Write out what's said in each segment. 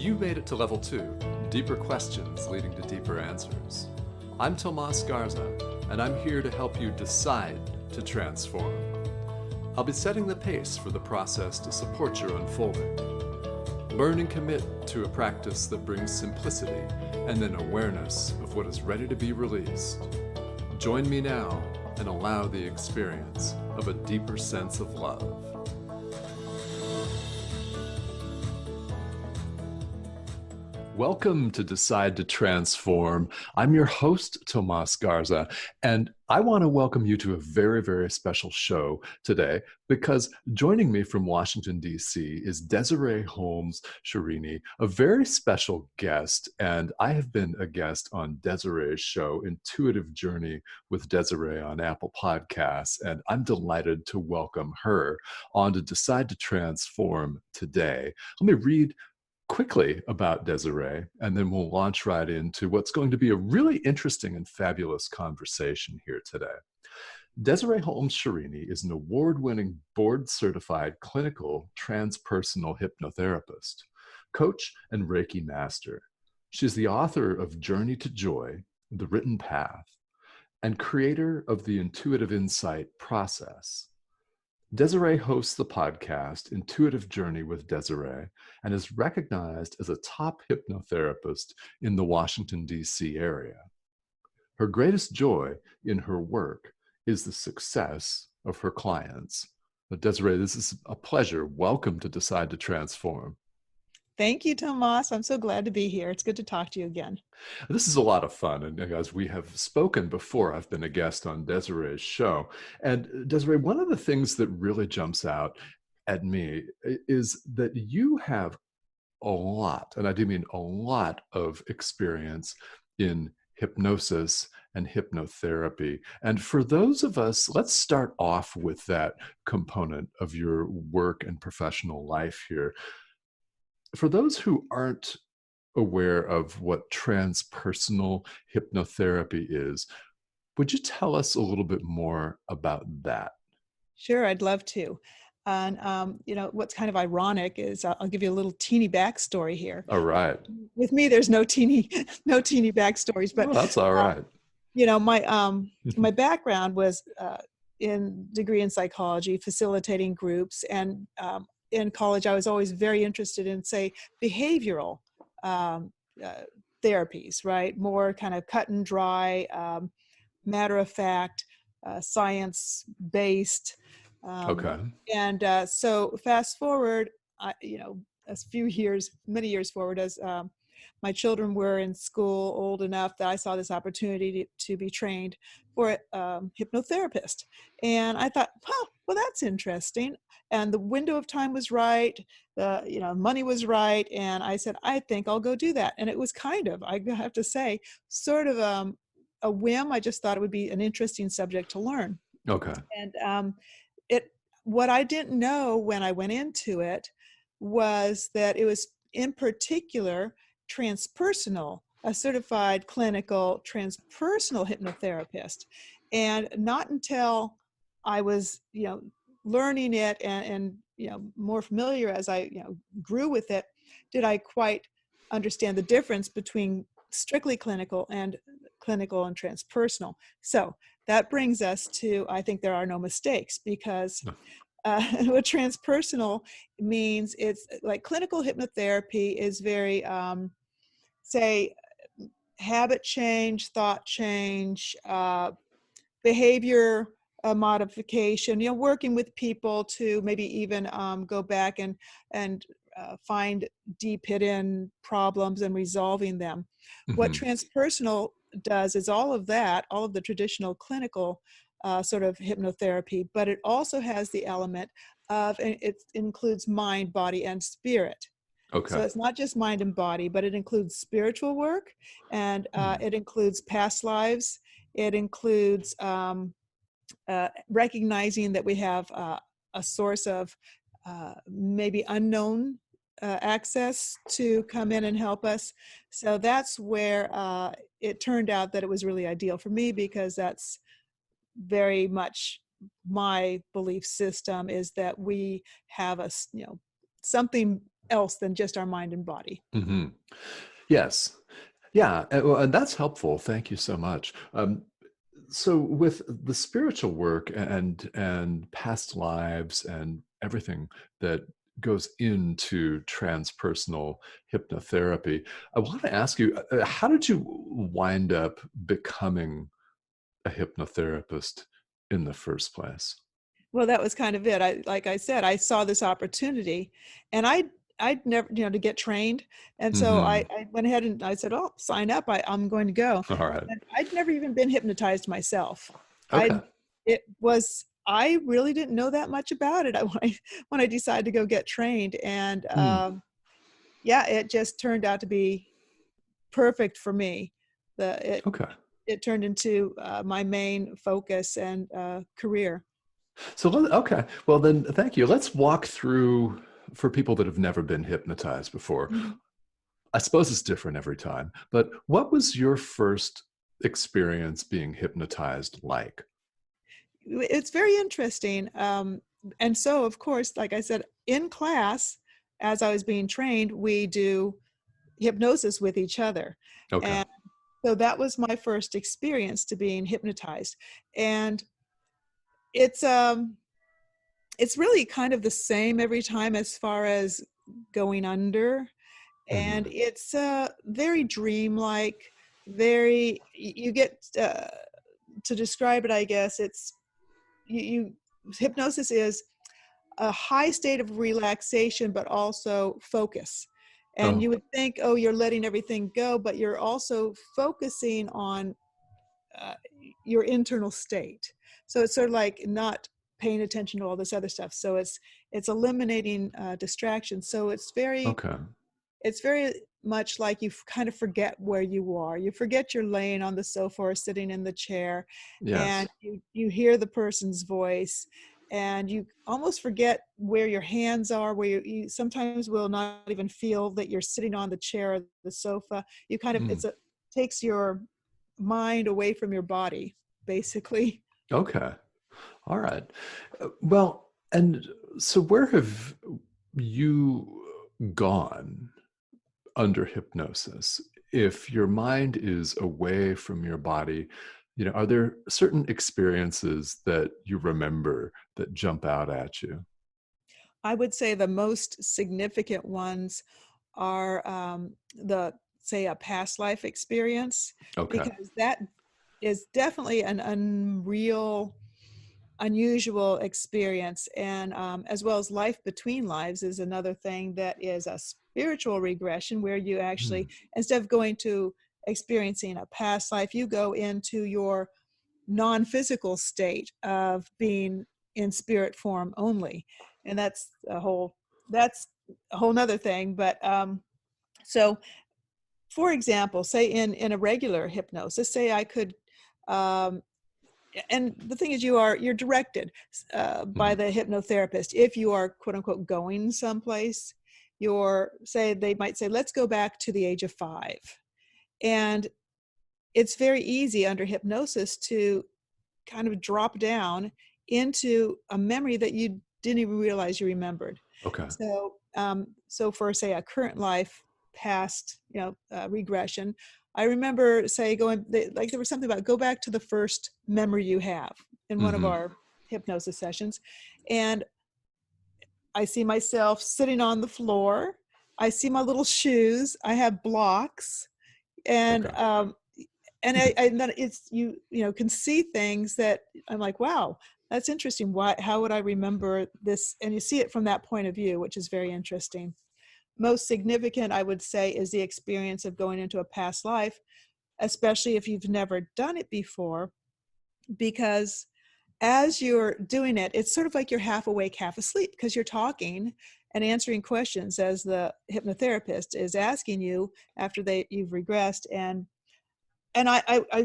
You made it to level 2, deeper questions leading to deeper answers. I'm Tomas Garza, and I'm here to help you decide to transform. I'll be setting the pace for the process to support your unfolding. Learn and commit to a practice that brings simplicity and then awareness of what is ready to be released. Join me now and allow the experience of a deeper sense of love. Welcome to Decide to Transform. I'm your host, Tomas Garza, and I want to welcome you to a very, very special show today because joining me from Washington, D.C. is Desiree Holmes Scherini, a very special guest, and I have been a guest on Desiree's show, Intuitive Journey with Desiree on Apple Podcasts, and I'm delighted to welcome her on to Decide to Transform today. Let me read quickly about Desiree, and then we'll launch right into what's going to be a really interesting and fabulous conversation here today. Desiree Holmes Scherini is an award-winning, board-certified clinical transpersonal hypnotherapist, coach, and Reiki master. She's the author of Journey to Joy, The Written Path, and creator of the Intuitive Insight process. Desiree hosts the podcast Intuitive Journey with Desiree and is recognized as a top hypnotherapist in the Washington, D.C. area. Her greatest joy in her work is the success of her clients. But Desiree, this is a pleasure. Welcome to Decide to Transform. Thank you, Tomas. I'm so glad to be here. It's good to talk to you again. This is a lot of fun. And as we have spoken before, I've been a guest on Desiree's show. And Desiree, one of the things that really jumps out at me is that you have a lot, and I do mean a lot, of experience in hypnosis and hypnotherapy. And for those of us, let's start off with that component of your work and professional life here. For those who aren't aware of what transpersonal hypnotherapy is, would you tell us a little bit more about that? Sure, I'd love to. And, what's kind of ironic is I'll give you a little teeny backstory here. All right. With me, there's no teeny backstories, but that's all right. My background was in degree in psychology, facilitating groups, and in college, I was always very interested in, say, behavioral therapies, right? More kind of cut and dry, matter of fact, science-based. Okay. And so fast forward, many years forward, as my children were in school old enough that I saw this opportunity to be trained for a hypnotherapist. And I thought, well, that's interesting. And the window of time was right. The money was right. And I said, I think I'll go do that. And it was kind of, I have to say, sort of a whim. I just thought it would be an interesting subject to learn. Okay. And what I didn't know when I went into it was that it was in particular transpersonal, a certified clinical transpersonal hypnotherapist. And not until I was, learning it and more familiar as I, grew with it, did I quite understand the difference between strictly clinical and transpersonal. So that brings us to, I think there are no mistakes, because what transpersonal means, it's like clinical hypnotherapy is very, say, habit change, thought change, behavior modification, working with people to maybe even go back and find deep hidden problems and resolving them. Mm-hmm. What transpersonal does is all of the traditional clinical sort of hypnotherapy, but it also has the element of, it includes mind, body, and spirit. Okay. So it's not just mind and body, but it includes spiritual work, and it includes past lives. It includes recognizing that we have a source of maybe unknown access to come in and help us. So that's where it turned out that it was really ideal for me, because that's very much my belief system, is that we have something else than just our mind and body. Hmm. Yes. Yeah. And that's helpful. Thank you so much. So with the spiritual work and past lives and everything that goes into transpersonal hypnotherapy, I want to ask you, how did you wind up becoming a hypnotherapist in the first place? Well, that was kind of it. Like I said, I saw this opportunity, and I'd never, to get trained. And so Hmm. I went ahead and I said, oh, sign up. I'm going to go. All right. And I'd never even been hypnotized myself. Okay. I really didn't know that much about it when I decided to go get trained. And Hmm. yeah, it just turned out to be perfect for me. Okay. It turned into my main focus and career. So, okay. Well, then, thank you. Let's walk through for people that have never been hypnotized before. Mhm. I suppose it's different every time, but what was your first experience being hypnotized like? It's very interesting. And so, of course, like I said, in class, as I was being trained, we do hypnosis with each other. Okay. And so that was my first experience to being hypnotized. And it's um it's really kind of the same every time as far as going under. And Hmm. it's very dreamlike, you get to describe it, I guess, you hypnosis is a high state of relaxation, but also focus. And Oh, you would think, oh, you're letting everything go, but you're also focusing on uh, your internal state. So it's sort of like not paying attention to all this other stuff. So it's eliminating distractions. So okay. it's very much like you kind of forget where you are. You forget you're laying on the sofa or sitting in the chair, and Yes. you hear the person's voice, and you almost forget where your hands are, where you sometimes will not even feel that you're sitting on the chair or the sofa. You kind of, Mm. takes your mind away from your body, basically. Okay. All right. Well, and so where have you gone under hypnosis? If your mind is away from your body, are there certain experiences that you remember that jump out at you? I would say the most significant ones are the, say, a past life experience, Okay. because that is definitely an unusual experience. And as well as life between lives is another thing that is a spiritual regression, where you Hmm. actually, instead of going to experiencing a past life, you go into your non-physical state of being in spirit form only. And that's a whole nother thing. But so for example, say in a regular hypnosis, say I could um, and the thing is, you're directed by Hmm. the hypnotherapist. If you are, quote unquote, going someplace, they might say, let's go back to the age of 5. And it's very easy under hypnosis to kind of drop down into a memory that you didn't even realize you remembered. Okay. So for, say, a current life past, regression, I remember, say, like there was something about go back to the first memory you have in one of Hmm. our hypnosis sessions, and I see myself sitting on the floor. I see my little shoes. I have blocks, and Okay. and then it's can see things that I'm like, wow, that's interesting. How would I remember this? And you see it from that point of view, which is very interesting. Most significant, I would say, is the experience of going into a past life, especially if you've never done it before, because as you're doing it, it's sort of like you're half awake, half asleep, because you're talking and answering questions as the hypnotherapist is asking you after you've regressed. And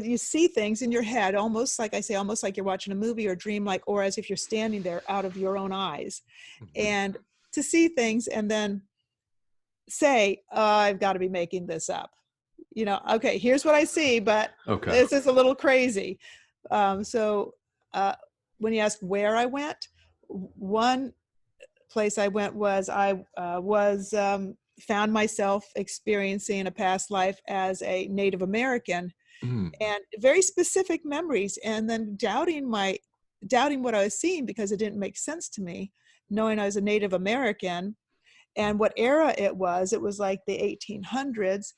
you see things in your head, almost like I say, almost like you're watching a movie or dream, like, or as if you're standing there out of your own eyes, Hmm. and to see things and then say, I've got to be making this up. Okay, here's what I see, but Okay. this is a little crazy. So uh, when you ask where I went, one place I went was found myself experiencing a past life as a Native American, Mm. and very specific memories, and then doubting what I was seeing because it didn't make sense to me, knowing I was a Native American and what era it was. It was like the 1800s,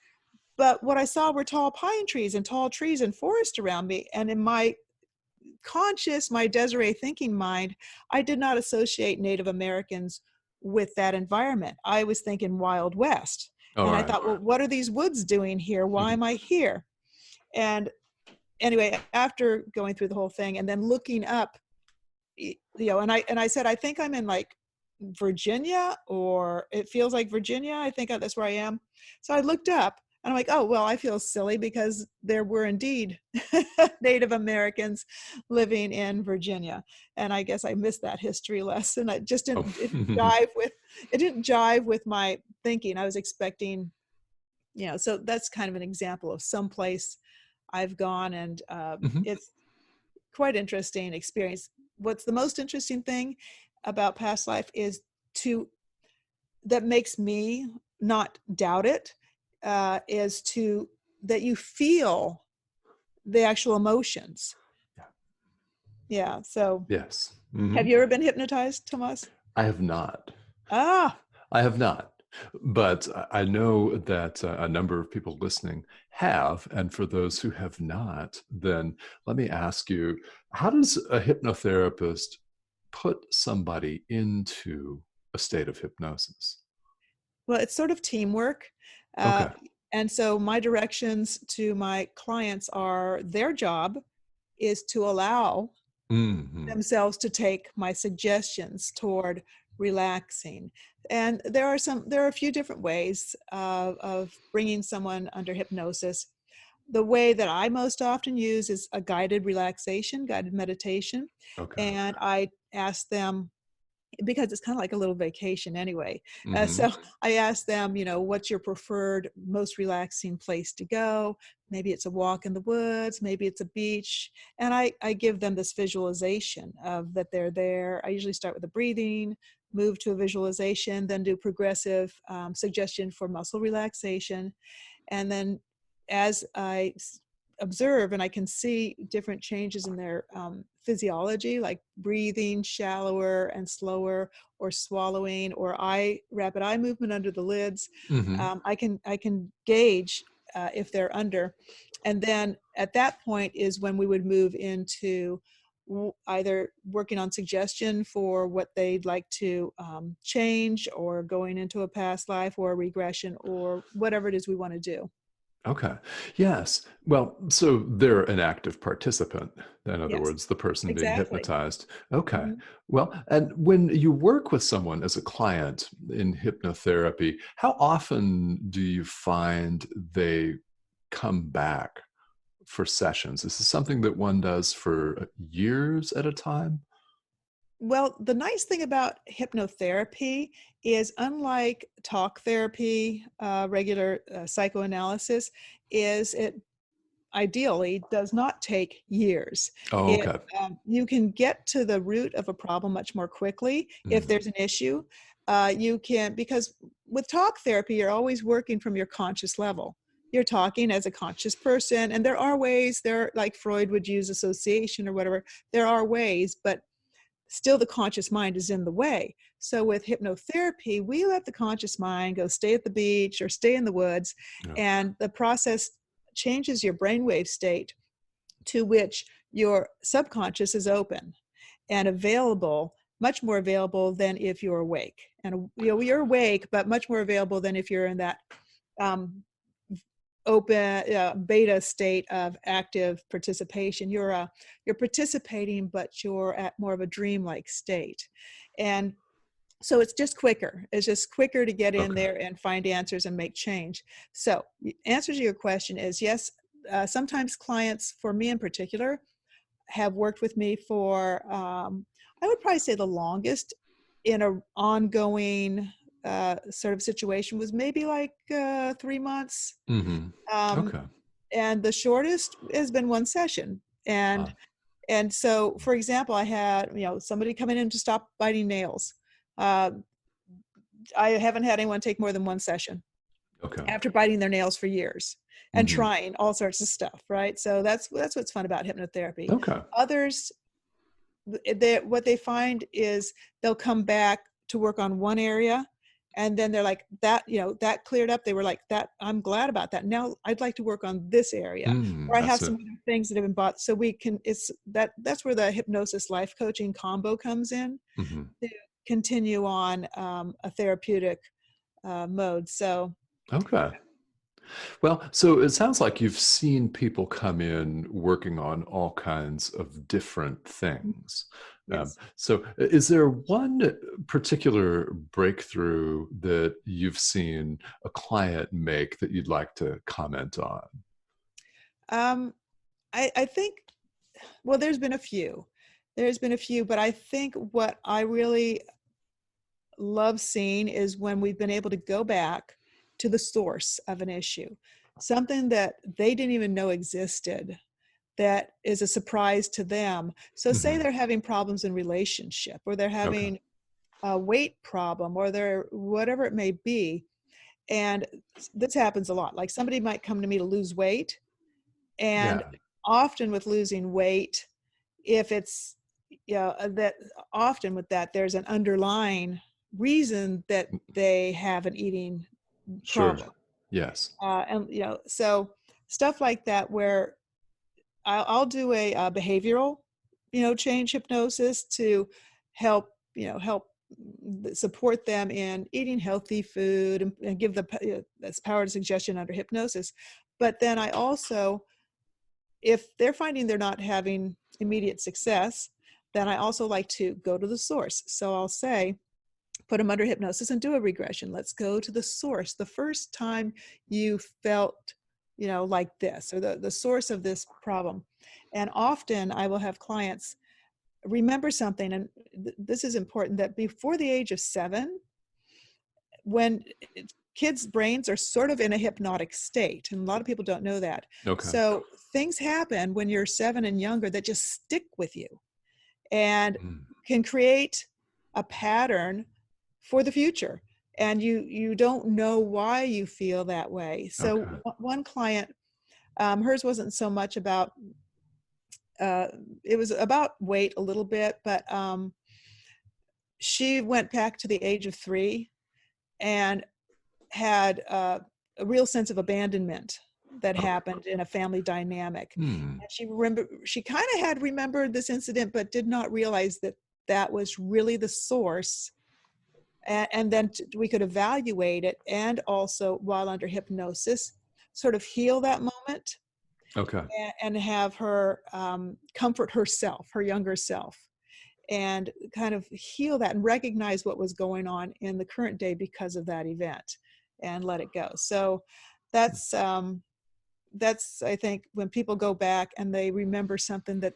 but what I saw were tall pine trees and tall trees and forest around me. And in my my Desiree thinking mind, I did not associate Native Americans with that environment. I was thinking Wild West. All And I right. thought, well, what are these woods doing here? Why Mhm. am I here? And anyway, after going through the whole thing and then looking up, and I said, I think I'm in like Virginia, or it feels like Virginia. I think that's where I am. So I looked up and I'm like, oh, well, I feel silly because there were indeed Native Americans living in Virginia. And I guess I missed that history lesson. I just Oh. didn't, it didn't jive with my thinking. I was expecting, so that's kind of an example of some place I've gone, and Mhm. it's quite interesting experience. What's the most interesting thing about past life is that makes me not doubt it, is that you feel the actual emotions. Yeah. Yeah. So Yes. have Mhm. you ever been hypnotized, Tomas? I have not. Ah, I have not. But I know that a number of people listening have. And for those who have not, then let me ask you, how does a hypnotherapist put somebody into a state of hypnosis? well, it's sort of teamwork. Uh, Okay. and so my directions to my clients are their job is to allow Hmm. themselves to take my suggestions toward relaxing. And there are a few different ways of bringing someone under hypnosis. The way that I most often use is a guided meditation. Okay. And I ask them, because it's kind of like a little vacation anyway. So Hmm. I asked them, what's your preferred, most relaxing place to go? Maybe it's a walk in the woods, maybe it's a beach. And I give them this visualization of that they're there. I usually start with the breathing, move to a visualization, then do progressive suggestion for muscle relaxation. And then as I observe and I can see different changes in their physiology, like breathing shallower and slower, or swallowing, or rapid eye movement under the lids, Hmm. I can gauge if they're under. And then at that point is when we would move into either working on suggestion for what they'd like to change, or going into a past life or a regression, or whatever it is we want to do. Okay. Yes. Well, so they're an active participant. In other Yes, words, the person being exactly. hypnotized. Okay. Mhm. Well, and when you work with someone as a client in hypnotherapy, how often do you find they come back for sessions? Is this something that one does for years at a time? Well, the nice thing about hypnotherapy is, unlike talk therapy, regular psychoanalysis, is it ideally does not take years. Oh, It okay. You can get to the root of a problem much more quickly if Mhm. there's an issue. You can, because with talk therapy, you're always working from your conscious level. You're talking as a conscious person, and there are ways. There, like Freud would use association or whatever. There are ways, but still the conscious mind is in the way. So with hypnotherapy, we let the conscious mind go stay at the beach or stay in the woods, Yeah. and the process changes your brainwave state to which your subconscious is open and available, much more available than if you're awake. And you're awake, but much more available than if you're in that um, open beta state of active participation. You're participating, but you're at more of a dreamlike state. And so it's just quicker. It's just quicker to get in Okay. there and find answers and make change. So the answer to your question is yes. Sometimes clients, for me in particular, have worked with me for, I would probably say the longest in a ongoing sort of situation was maybe like 3 months. Hmm. Um, Okay. and the shortest has been one session. And Uh, and so, for example, I had somebody coming in to stop biting nails. Uh, I haven't had anyone take more than one session Okay. after biting their nails for years and Hmm. trying all sorts of stuff, right? So that's what's fun about hypnotherapy. Okay. Others, what they find is they'll come back to work on one area, and then they're like, that, that cleared up. They were like, that, I'm glad about that. Now I'd like to work on this area, or I I have see. some other things that have been bought. So we can, that's where the hypnosis life coaching combo comes in Hmm. to continue on a therapeutic mode. So Okay. Well, so it sounds like you've seen people come in working on all kinds of different things. yes. So, is there one particular breakthrough that you've seen a client make that you'd like to comment on? Um, I think, well, there's been a few. There's been a few, but I think what I really love seeing is when we've been able to go back to the source of an issue, something that they didn't even know existed, that is a surprise to them. So say Hmm. they're having problems in relationship, or they're Okay. having a weight problem, or they're whatever it may be. And this happens a lot. Like somebody might come to me to lose weight, and Yeah. often with losing weight, if it's, that often with that, there's an underlying reason that they have an eating Sure. problem. Yes. And, so stuff like that, where I'll do a behavioral, change hypnosis to help, help support them in eating healthy food, and give that's power to suggestion under hypnosis. But then I also, if they're finding they're not having immediate success, then I also like to go to the source. So I'll say, put them under hypnosis and do a regression. Let's go to the source. The first time you felt, like this, or the source of this problem. And often I will have clients remember something. And this is important, that before the age of 7, when kids' brains are sort of in a hypnotic state, and a lot of people don't know that. Okay. So things happen when you're 7 and younger that just stick with you and Mm. can create a pattern for the future. And you don't know why you feel that way. So Okay. one client, hers wasn't so much about, uh, it was about weight a little bit, but she went back to the age of 3 and had a real sense of abandonment that Okay. happened in a family dynamic. Hmm. And she kind of had remembered this incident, but did not realize that that was really the source. And then we could evaluate it, and also while under hypnosis, sort of heal that moment, Okay. and have her comfort herself, her younger self, and kind of heal that and recognize what was going on in the current day because of that event, and let it go. So that's I think, when people go back and they remember something that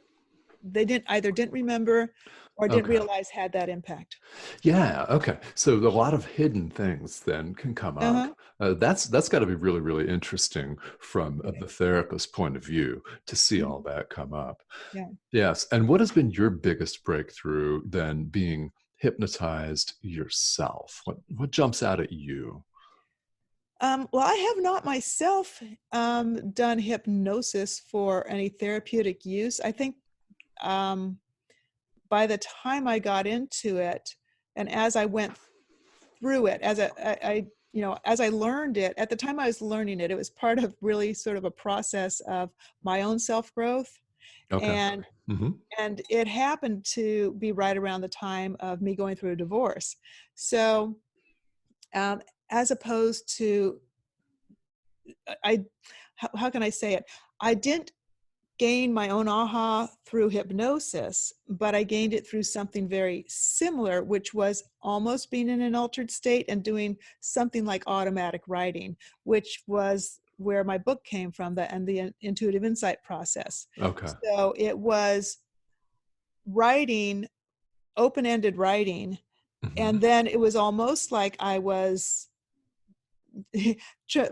they didn't remember or didn't Okay. realize had that impact. Yeah. Okay. So a lot of hidden things then can come up. Uh-huh. That's got to be really, really interesting from Yeah. the therapist's point of view to see all Mhm. that come up. Yeah. Yes. And what has been your biggest breakthrough then being hypnotized yourself? What jumps out at you? Well, I have not myself done hypnosis for any therapeutic use. I think um, by the time I got into it, and as I went through it, as I learned it, at the time I was learning it, it was part of really sort of a process of my own self-growth. Okay. And Hmm. and it happened to be right around the time of me going through a divorce. So um, as opposed to, I how can I say it? I didn't gain my own aha through hypnosis, but I gained it through something very similar, which was almost being in an altered state and doing something like automatic writing, which was where my book came from, and the intuitive insight process. Okay. So it was writing, open-ended writing, Hmm. and then it was almost like I was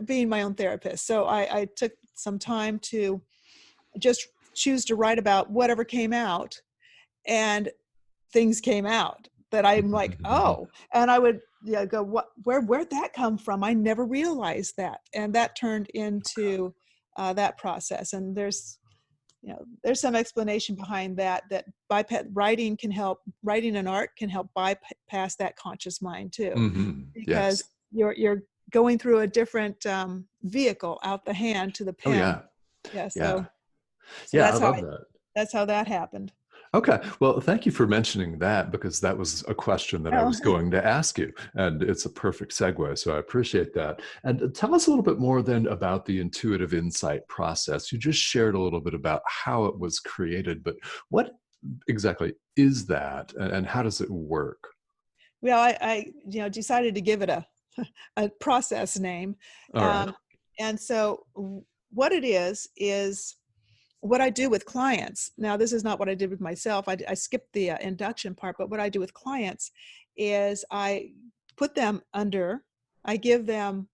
being my own therapist. So I took some time to just choose to write about whatever came out, and things came out. that I'm like, oh, and I would go, where'd that come from? I never realized that. And that turned into that process. And there's some explanation behind that writing and art can help bypass that conscious mind too, because Yes. you're going through a different vehicle out the hand to the Oh, pen. yeah. Yeah. Yeah. So Yeah. I love that. that's how that happened. Okay. Well, thank you for mentioning that, because that was a question that I Oh, was going to ask you, and it's a perfect segue. So I appreciate that. And tell us a little bit more then about the intuitive insight process. You just shared a little bit about how it was created, but what exactly is that, and how does it work? well, I decided to give it a process name. All right. Um, and so what it is what I do with clients. Now, this is not what I did with myself. I skipped the induction part, but what I do with clients is I put them under, I give them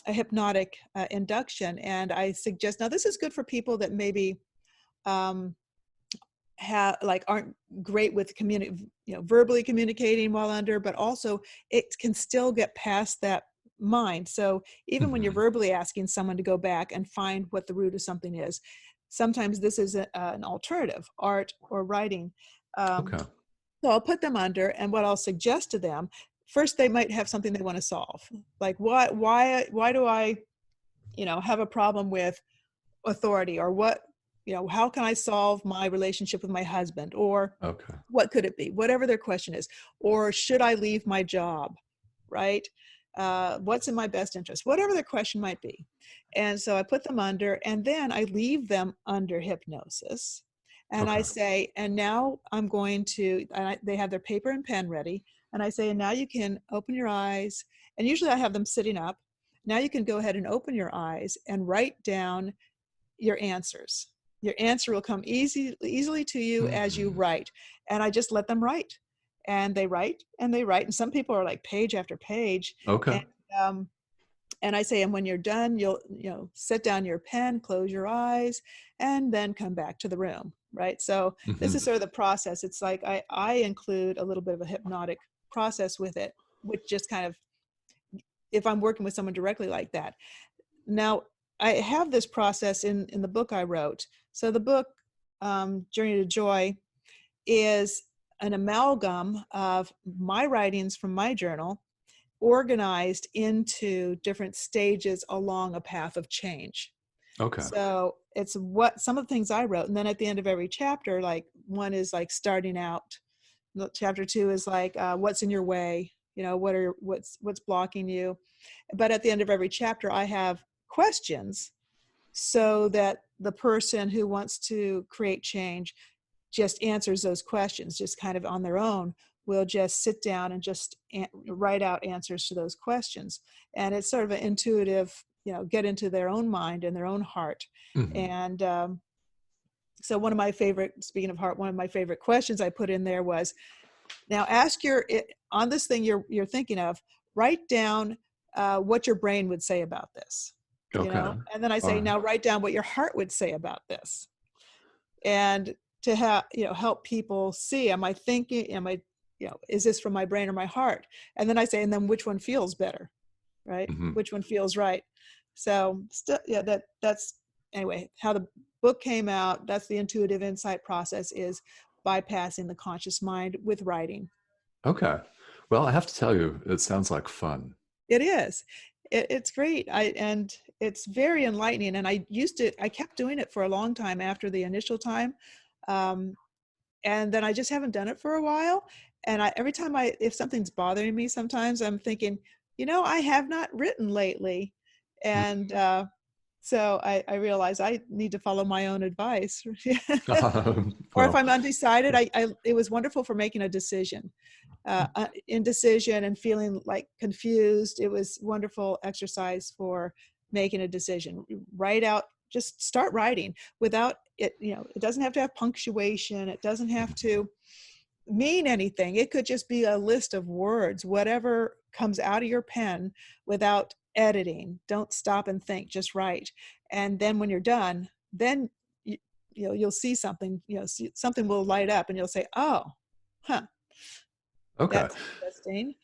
a hypnotic induction, and I suggest, now this is good for people that maybe um, aren't great with verbally communicating while under, but also it can still get past that mind. So even when you're Hmm. verbally asking someone to go back and find what the root of something is, sometimes this is an alternative, art or writing. Okay. So I'll put them under, and what I'll suggest to them, first they might have something they want to solve, like why do I have a problem with authority, or how can I solve my relationship with my husband, or Okay. what could it be, whatever their question is, or should I leave my job, right? What's in my best interest, whatever their question might be. And so I put them under, and then I leave them under hypnosis, and I Okay. say, and now I'm going to, they have their paper and pen ready, and I say, and now you can open your eyes, and usually I have them sitting up. Now you can go ahead and open your eyes and write down your answers. Your answer will come easily to you as you Hmm. write. And I just let them write. And they write and they write. And some people are like page after page. Okay. And and I say, and when you're done, you'll set down your pen, close your eyes, and then come back to the room. Right. So this is Hmm. sort of the process. It's like I include a little bit of a hypnotic process with it, which just kind of, if I'm working with someone directly like that. Now, I have this process in the book I wrote. So the book, Journey to Joy, is an amalgam of my writings from my journal, organized into different stages along a path of change. Okay. So it's what some of the things I wrote. And then at the end of every chapter, like one is like starting out. Chapter 2 is like, what's in your way? What's blocking you? But at the end of every chapter, I have questions, so that the person who wants to create change just answers those questions, just kind of on their own, will just sit down and just write out answers to those questions. And it's sort of an intuitive, get into their own mind and their own heart. Hmm. And so speaking of heart, one of my favorite questions I put in there was, now ask on this thing you're thinking of, write down what your brain would say about this, Okay. and then I All say, right. now write down what your heart would say about this. And to have, help people see, is this from my brain or my heart? And then I say, and then which one feels better, right? Hmm. Which one feels right? So still, yeah, that's anyway, how the book came out. That's the intuitive insight process, is bypassing the conscious mind with writing. Okay. Well, I have to tell you, it sounds like fun. It is. It's great. And it's very enlightening. And I kept doing it for a long time after the initial time. Um, and then I just haven't done it for a while. And every time if something's bothering me, sometimes I'm thinking, I have not written lately. And so I realize I need to follow my own advice. Or if Well, I'm undecided, it was wonderful for making a decision. Indecision and feeling like confused. It was wonderful exercise for making a decision. Write out, just start writing without it. It doesn't have to have punctuation. It doesn't have to mean anything. It could just be a list of words, whatever comes out of your pen, without editing. Don't stop and think, just write. And then when you're done, then you'll see something, something will light up, and you'll say, oh, huh, Okay. That's interesting.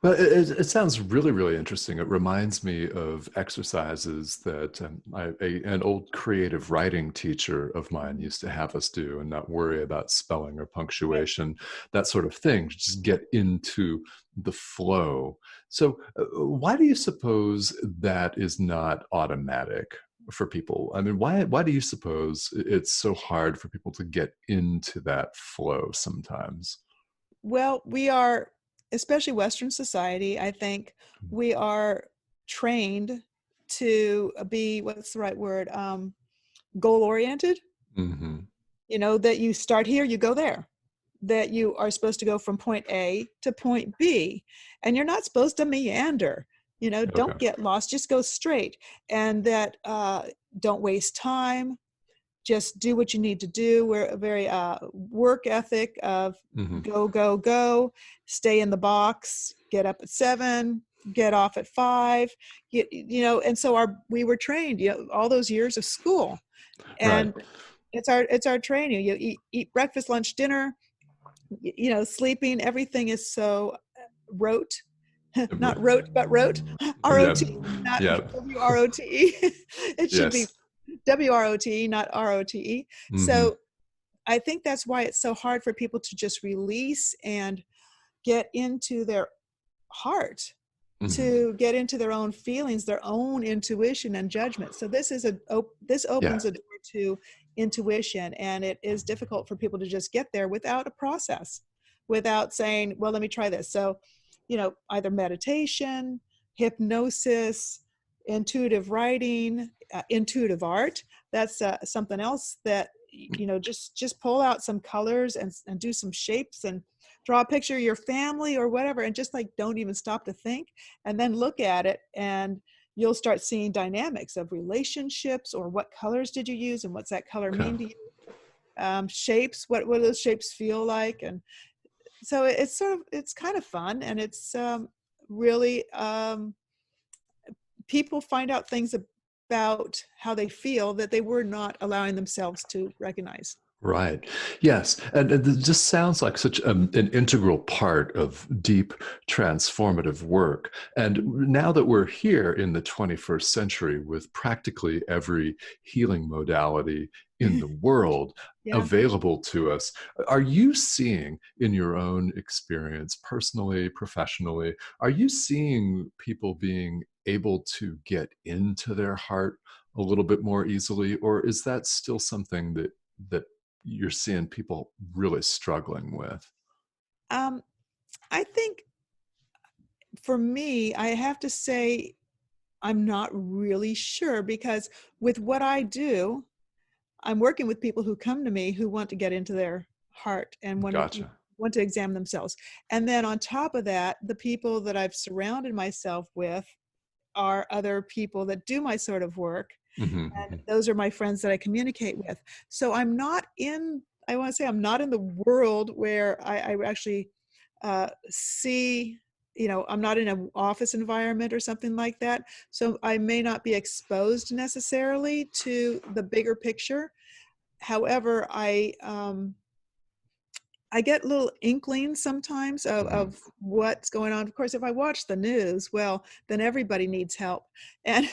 Well, it sounds really, really interesting. It reminds me of exercises that an old creative writing teacher of mine Mhm. used to have us do and not worry about spelling or Right. punctuation, that sort of thing. Just get into the flow. So, why do you suppose that is not automatic for people? I mean, why do you suppose it's so hard for people to get into that flow sometimes? Well, we are, especially Western society, I think we are trained to be, what's the right word? Goal oriented. Mm-hmm. That you start here, you go there, that you are supposed to go from point A to point B, and you're not supposed to meander. Okay. Don't get lost, just go straight. And that don't waste time, just do what you need to do. We're a very work ethic of Mm-hmm. go, go, go, stay in the box, get up at 7, get off at 5, and so we were trained, all those years of school. Right. And it's our training. You eat breakfast, lunch, dinner, sleeping, everything is so rote. Not rote, but rote. Yep. R-O-T, not Yep. W-R-O-T-E. It should be Yes. W-R-O-T-E, not R-O-T-E. Hmm. So I think that's why it's so hard for people to just release and get into their heart, Hmm. to get into their own feelings, their own intuition and judgment. So this Yeah. opens a door to intuition, and it is difficult for people to just get there without a process, without saying, well, let me try this. So, either meditation, hypnosis, intuitive writing, intuitive art. That's something else that, just pull out some colors and do some shapes and draw a picture of your family or whatever, and just like don't even stop to think, and then look at it, and you'll start seeing dynamics of relationships, or what colors did you use and what's that color Okay. mean to you. Shapes, what do those shapes feel like? And so it's kind of fun, and it's really people find out things about how they feel that they were not allowing themselves to recognize. Right. Yes. And it just sounds like such an integral part of deep transformative work. And now that we're here in the 21st century with practically every healing modality in the world Yeah. available to us, are you seeing in your own experience, personally, professionally, are you seeing people being able to get into their heart a little bit more easily? Or is that still something that you're seeing people really struggling with? um, I think for me, I have to say I'm not really sure, because with what I do, I'm working with people who come to me who want to get into their heart and Gotcha. want to examine themselves. And then on top of that, the people that I've surrounded myself with are other people that do my sort of work. Hmm. And Hmm. those are my friends that I communicate with. So I want to say I'm not in the world where I actually see, I'm not in an office environment or something like that. So I may not be exposed necessarily to the bigger picture. However, I get little inklings sometimes Hmm. of what's going on. Of course, if I watch the news, well, then everybody needs help. And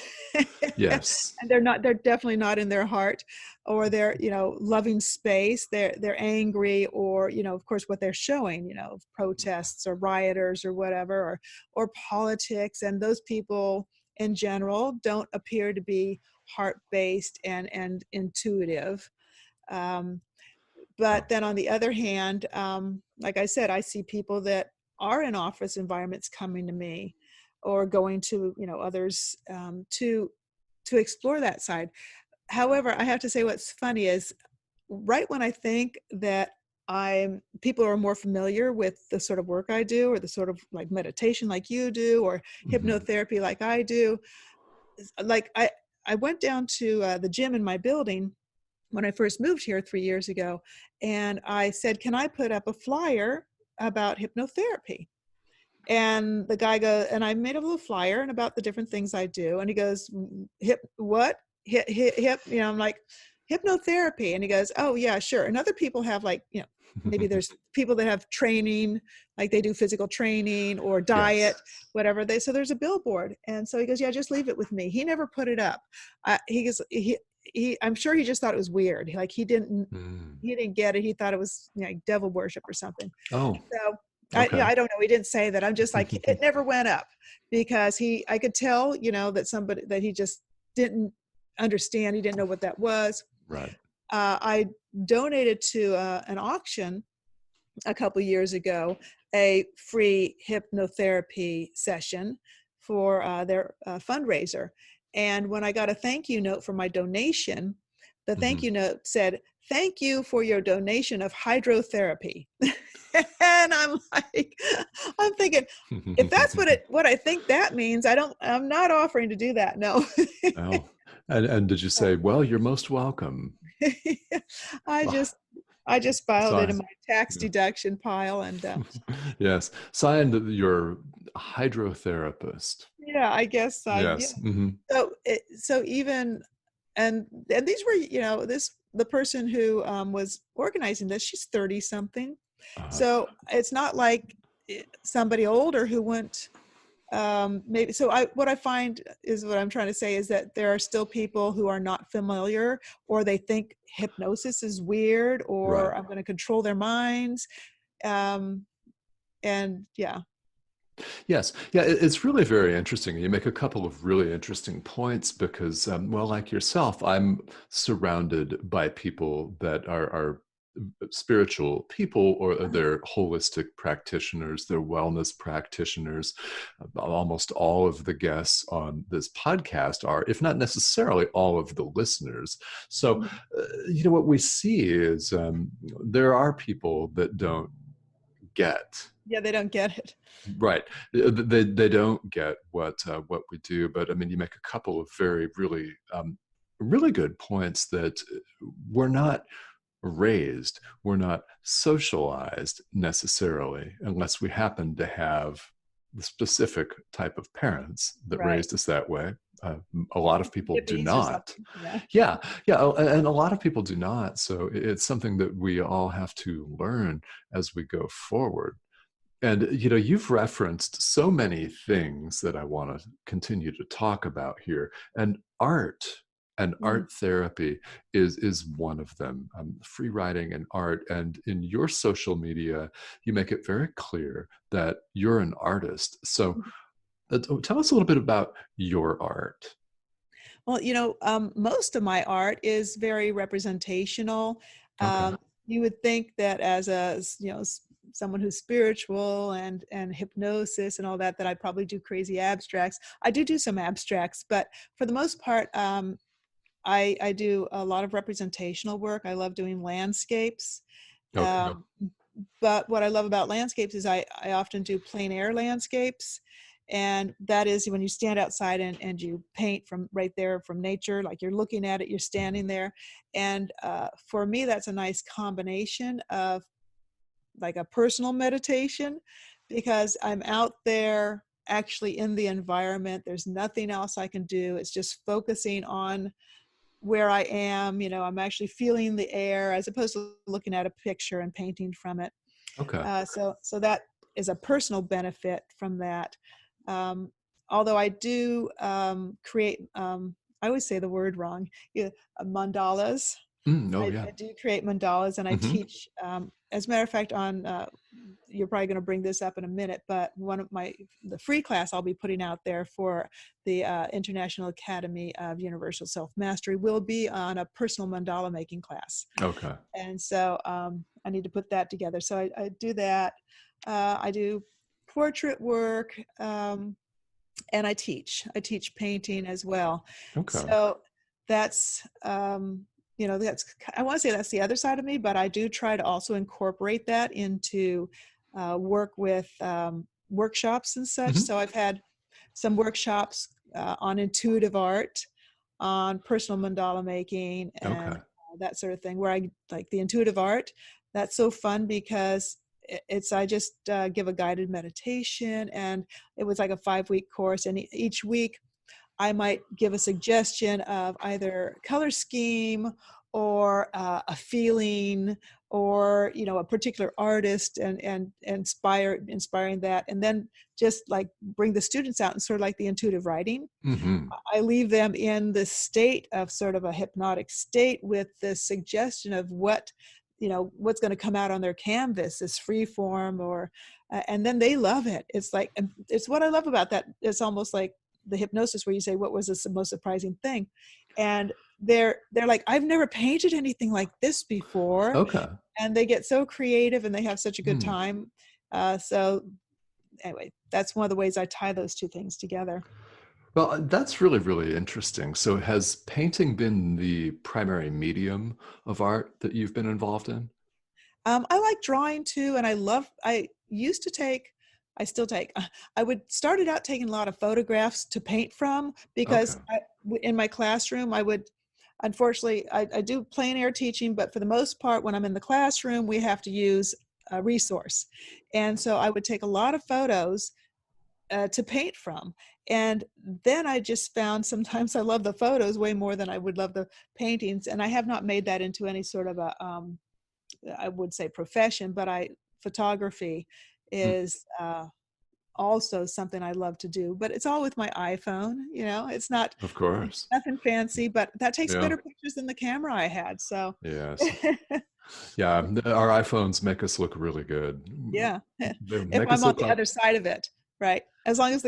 Yes. and they're definitely not in their heart, or they're, loving space. They're angry, or, of course, what they're showing, protests or rioters or whatever, or politics. And those people in general don't appear to be heart-based and intuitive. Um, Oh, but then on the other hand, like I said, I see people that are in office environments coming to me, or going to, others, to explore that side. However, I have to say what's funny is, right when I think that people are more familiar with the sort of work I do, or the sort of like meditation like you do, or hmm. hypnotherapy like I do, like I went down to the gym in my building when I first moved here 3 years ago. And I said, can I put up a flyer about hypnotherapy? And the guy goes, and I made a little flyer and about the different things I do. And he goes, hip, what? Hip, hip, hip. I'm like, hypnotherapy. And he goes, oh yeah, sure. And other people have like, maybe there's people that have training, like they do physical training or diet, Yes. whatever so there's a billboard. And so he goes, yeah, just leave it with me. He never put it up. He goes, I'm sure he just thought it was weird. Like he didn't Mm. get it. He thought it was like devil worship or something. Oh, So okay. I don't know. He didn't say that. I'm just like, it never went up because I could tell, that he just didn't understand. He didn't know what that was. Right. I donated to an auction a couple years ago, a free hypnotherapy session for their fundraiser. And when I got a thank you note for my donation, the thank you note said, thank you for your donation of hydrotherapy. And I'm thinking, if that's what I think that means, I'm not offering to do that. No. Oh, and did you say, well, you're most welcome? I Ah, just I just filed it so in my tax yeah. deduction pile, and Yes, signed your hydrotherapist. yeah, I guess yeah. Yes. So even and these were the person who was organizing this. She's 30 something, Uh, so it's not like somebody older who went. Maybe so. What I find is what I'm trying to say is that there are still people who are not familiar, or they think hypnosis is weird, right. or I'm going to control their minds. Um, and yeah. Yes. Yeah, it's really very interesting. You make a couple of really interesting points because, well, like yourself, I'm surrounded by people that are spiritual people, or they're holistic practitioners, they're wellness practitioners. Almost all of the guests on this podcast are, if not necessarily all of the listeners. So, Mhm. what we see is there are people that don't get. Yeah, they don't get it. Right. They don't get what we do, but I mean, you make a couple of very really good points that we're not raised, we're not socialized necessarily, unless we happen to have the specific type of parents that Right. raised us that way. A lot of people do Hippies or not. something. Yeah. Yeah, yeah, and a lot of people do not. So it's something that we all have to learn as we go forward. And you've referenced so many things that I want to continue to talk about here, and Mm. art therapy is one of them. Free writing and art, and in your social media, you make it very clear that you're an artist. So tell us a little bit about your art. Well, most of my art is very representational. Okay. You would think that as someone who's spiritual and hypnosis and all that, that I probably do crazy abstracts. I do some abstracts, but for the most part, I do a lot of representational work. I love doing landscapes. Okay. Um, but what I love about landscapes is I often do plein air landscapes. And that is when you stand outside and you paint from right there from nature, like you're looking at it, you're standing there. And for me, that's a nice combination of like a personal meditation, because I'm out there actually in the environment. There's nothing else I can do. It's just focusing on where I am. I'm actually feeling the air as opposed to looking at a picture and painting from it. Okay. So that is a personal benefit from that. Um, Although I do create, I always say the word wrong, yeah, mandalas. Oh I yeah. do create mandalas, and I Hmm. teach. As a matter of fact, you're probably going to bring this up in a minute, but the free class I'll be putting out there for the International Academy of Universal Self Mastery will be on a personal mandala making class. Okay. And so I need to put that together. So I do that. I do portrait work, and I teach. I teach painting as well. Okay. So that's that's, I want to say that's the other side of me, but I do try to also incorporate that into work with workshops and such. Hmm. So I've had some workshops on intuitive art, on personal mandala making, and Okay. that sort of thing, where I like the intuitive art. That's so fun because I just give a guided meditation, and it was like a 5-week course, and each week I might give a suggestion of either color scheme or a feeling, or a particular artist, and inspiring that, and then just like bring the students out and sort of like the intuitive writing. Mm-hmm. I leave them in the state of sort of a hypnotic state with the suggestion of what's going to come out on their canvas, this free form, or and then they love it. It's like, and it's what I love about that. It's almost like the hypnosis where you say, what was the most surprising thing? And they're like, I've never painted anything like this before. Okay. And they get so creative and they have such a good Hmm. time. So anyway, that's one of the ways I tie those two things together. Well, that's really, really interesting. So, has painting been the primary medium of art that you've been involved in? I like drawing too, and I used to take, I still take, I would started out taking a lot of photographs to paint from, Okay. because in my classroom, unfortunately, I do plein air teaching, but for the most part, when I'm in the classroom, we have to use a resource. And so I would take a lot of photos to paint from. And then I just found sometimes I love the photos way more than I would love the paintings. And I have not made that into any sort of a, I would say profession, but photography Mm. is also something I love to do. But it's all with my iPhone. It's not Of course. nothing fancy, but that takes Yeah. better pictures than the camera I had. So Yes. Yeah. Our iPhones make us look really good. yeah, They if make I'm us on look the like, other side of it, right? As long as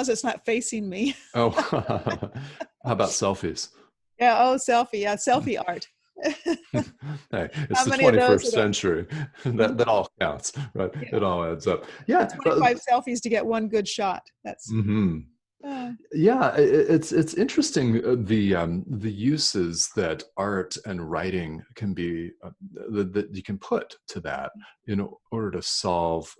it's not facing me. oh, how about selfies? Yeah. Oh, selfie. Yeah, selfie art. Hey, it's How the many of those 21st are there? century. Mhm. That all counts, right? Yeah. It all adds up. Yeah, Yeah. 25 selfies to get one good shot. That's Mhm. uh, Yeah, it's interesting, the uses that art and writing can be, that you can put to that in order to solve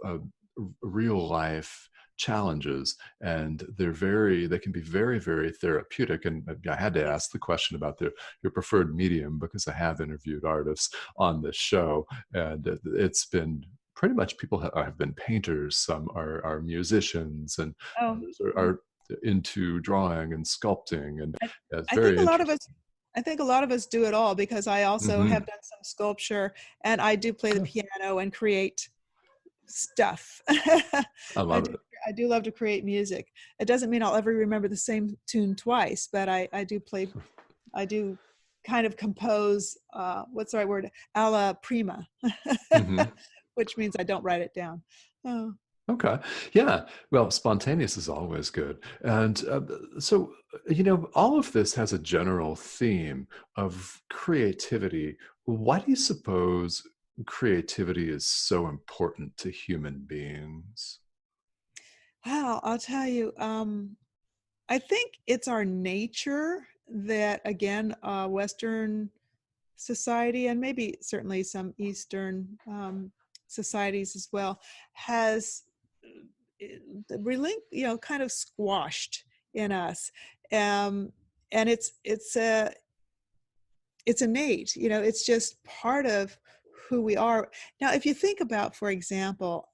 real life challenges, and they can be very, very therapeutic. And I had to ask the question about your preferred medium because I have interviewed artists on this show, and it's been pretty much people have been painters, some are musicians, and oh. others are into drawing and sculpting, and I, yeah, it's I think very a lot of us interesting. I think a lot of us do it all, because I also have Hmm. done some sculpture, and I do play the Yeah, piano and create stuff. I I love do it. I do love to create music. It doesn't mean I'll ever remember the same tune twice, but I do kind of compose, what's the right word? Alla prima, Hmm. which means I don't write it down. Oh. Okay. Yeah. Well, spontaneous is always good. And so, all of this has a general theme of creativity. Why do you suppose creativity is so important to human beings? Wow, I'll tell you, I think it's our nature that, again, Western society, and maybe certainly some Eastern societies as well, has kind of squashed in us, um, and it's innate. It's just part of who we are. Now, if you think about, for example,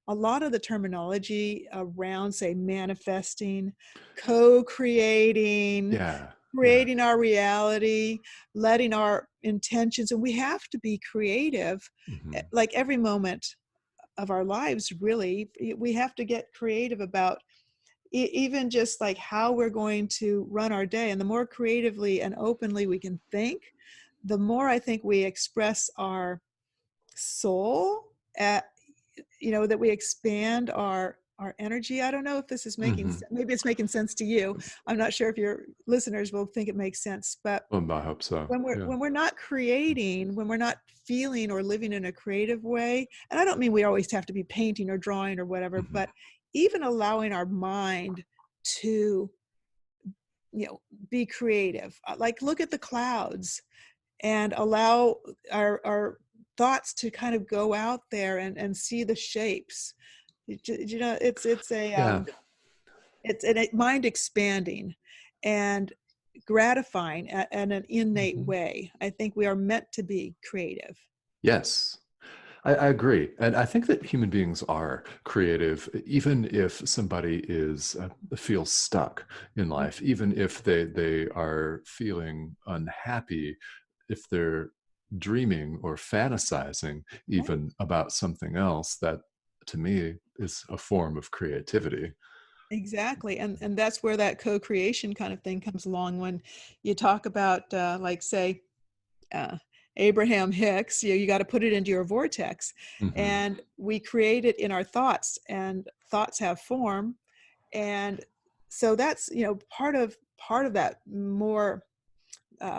a lot of the terminology around, say, manifesting, co-creating, Yeah. Yeah. creating our reality, letting our intentions, and we have to be creative, Hmm. like every moment of our lives, really. We have to get creative about even just like how we're going to run our day. And the more creatively and openly we can think, the more I think we express our soul, that we expand our energy. I don't know if this is Hmm. maybe it's making sense to you. I'm not sure if your listeners will think it makes sense, but Well, I hope so. Yeah. when we're not creating, when we're not feeling or living in a creative way, and I don't mean we always have to be painting or drawing or whatever, Hmm. but even allowing our mind to, be creative. Like, look at the clouds and allow our thoughts to kind of go out there and see the shapes. It's a Yeah. it's a mind expanding and gratifying in an innate Mhm. way. I think we are meant to be creative. Yes, I agree. And I think that human beings are creative, even if somebody feels stuck in life, even if they are feeling unhappy. if they're dreaming or fantasizing Right. even about something else, that to me is a form of creativity. Exactly. And that's where that co-creation kind of thing comes along when you talk about like say uh, Abraham Hicks, you got to put it into your vortex, Mm-hmm. and we create it in our thoughts, and thoughts have form. And so that's, part of that more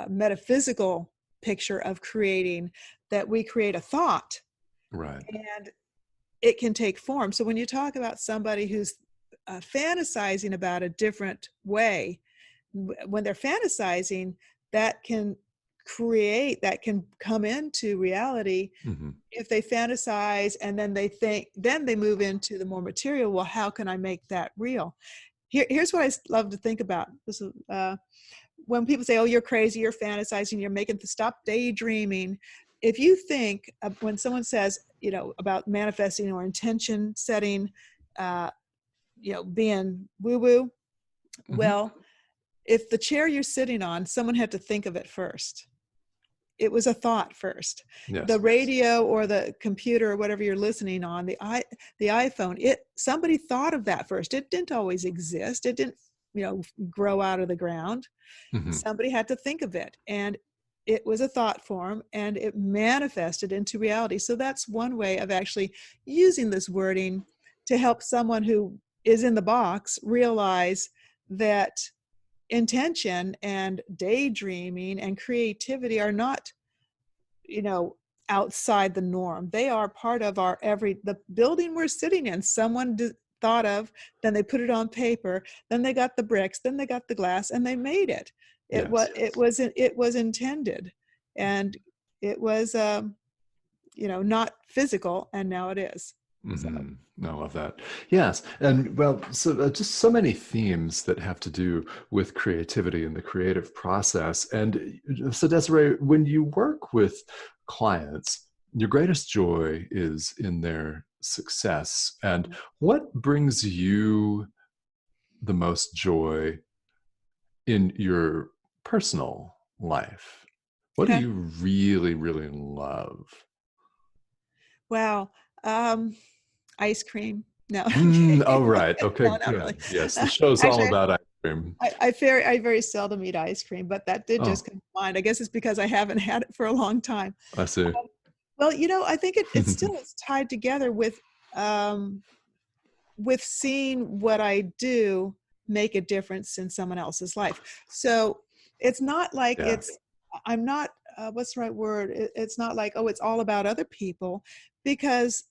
metaphysical picture of creating, that we create a thought Right. and it can take form. So when you talk about somebody who's fantasizing about a different way, when they're fantasizing, that can that can come into reality. Mm-hmm. If they fantasize and then they think, then they move into the more material. Well, how can I make that real? Here's what I love to think about. This is, when people say, "Oh, you're crazy, you're fantasizing, you're making stop daydreaming." If you think when someone says, about manifesting or intention setting, uh, being woo-woo, Mm-hmm. well, if the chair you're sitting on, someone had to think of it first. It was a thought first. The Yes. radio or the computer or whatever you're listening on, the iPhone, somebody thought of that first. It didn't always exist. It didn't, grow out of the ground. Mm-hmm. Somebody had to think of it, and it was a thought form, and it manifested into reality. So that's one way of actually using this wording to help someone who is in the box realize that intention and daydreaming and creativity are not, you know outside the norm. They are part of the building we're sitting in. Someone thought of, then they put it on paper, then they got the bricks, then they got the glass, and they made it. Yes. It was intended, and it was not physical, and now it is. So Mm-hmm. I love that. Yes. And well, so just so many themes that have to do with creativity and the creative process. And so, Desiree, when you work with clients, your greatest joy is in their success. And what brings you the most joy in your personal life? What do you really, really love? wow. um Ice cream. No. Oh, right. Okay, No, not good. really. Yes, the show's all Actually, about ice cream. I very seldom eat ice cream, but that did just Oh, come to mind. I guess it's because I haven't had it for a long time. I see. Well, I think it still is tied together um, with seeing what I do make a difference in someone else's life. So it's not like Yeah. I'm not, what's the right word? It's not like, oh, it's all about other people, because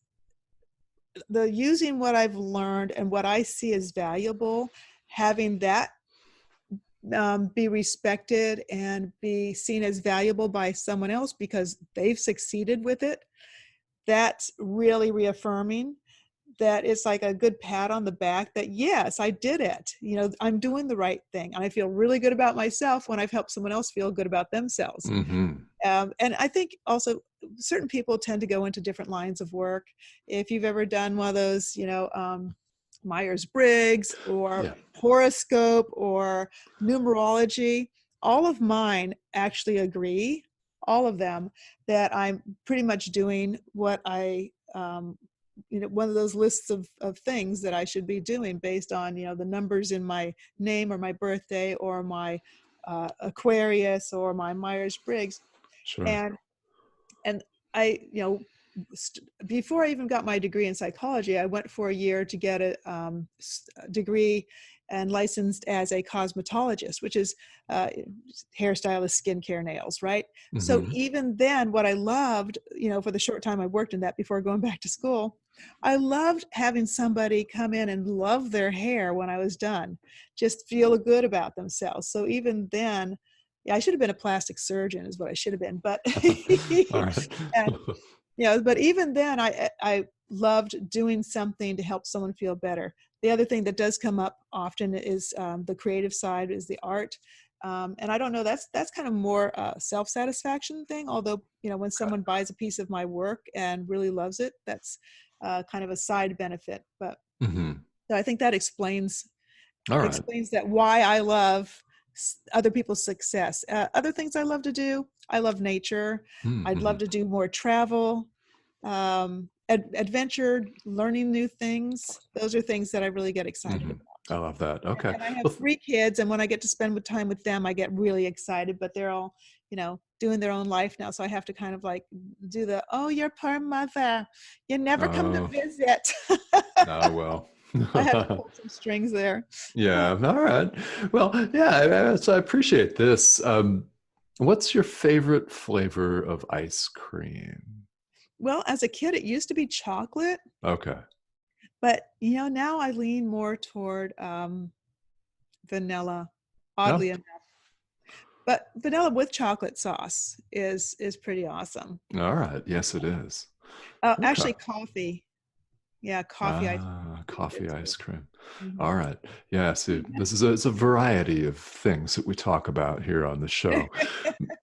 the using what I've learned and what I see as valuable, having that be respected and be seen as valuable by someone else because they've succeeded with it, that's really reaffirming. That it's like a good pat on the back that, yes, I did it. I'm doing the right thing. And I feel really good about myself when I've helped someone else feel good about themselves. Hmm. And I think also certain people tend to go into different lines of work. If you've ever done one of those, Myers-Briggs or Yeah. horoscope or numerology, all of mine actually agree, all of them, that I'm pretty much doing what one of those lists of things that I should be doing based on, the numbers in my name or my birthday or my Aquarius or my Myers-Briggs. Sure. And and I, before I even got my degree in psychology, I went for a year to get a degree and licensed as a cosmetologist, which is hairstylist, skincare, nails, right? So Hmm. even then, what I loved, for the short time I worked in that before going back to school, I loved having somebody come in and love their hair when I was done, just feel good about themselves. So even then, yeah, I should have been a plastic surgeon is what I should have been, but All right. and but even then, I loved doing something to help someone feel better. The other thing that does come up often is the creative side, is the art. And I don't know, that's kind of more self-satisfaction thing. Although, when someone buys a piece of my work and really loves it, that's kind of a side benefit. But Hmm. so I think that All right. explains that why I love other people's success. Other things I love to do, I love nature. I'd Mm-hmm. love to do more travel, adventure, learning new things. Those are things that I really get excited Mm-hmm. about. I love that. Okay. And I have Well, 3 kids, and when I get to spend time with them, I get really excited, but they're all, doing their own life now. So I have to kind of like do oh, you're poor mother. You never come to oh, visit. oh well. I have to pull some strings there. Yeah. All right. Well, yeah. So I appreciate this. What's your favorite flavor of ice cream? Well, as a kid, it used to be chocolate, Okay. but now I lean more toward vanilla, Oh, oddly enough. But vanilla with chocolate sauce is pretty awesome. all right. Yes, it is. Oh, Okay. actually, coffee. Yeah, coffee ice cream Ah, is pretty coffee good too. ice cream. All Mhm. right. Yeah, see, this is it's a variety of things that we talk about here on the show.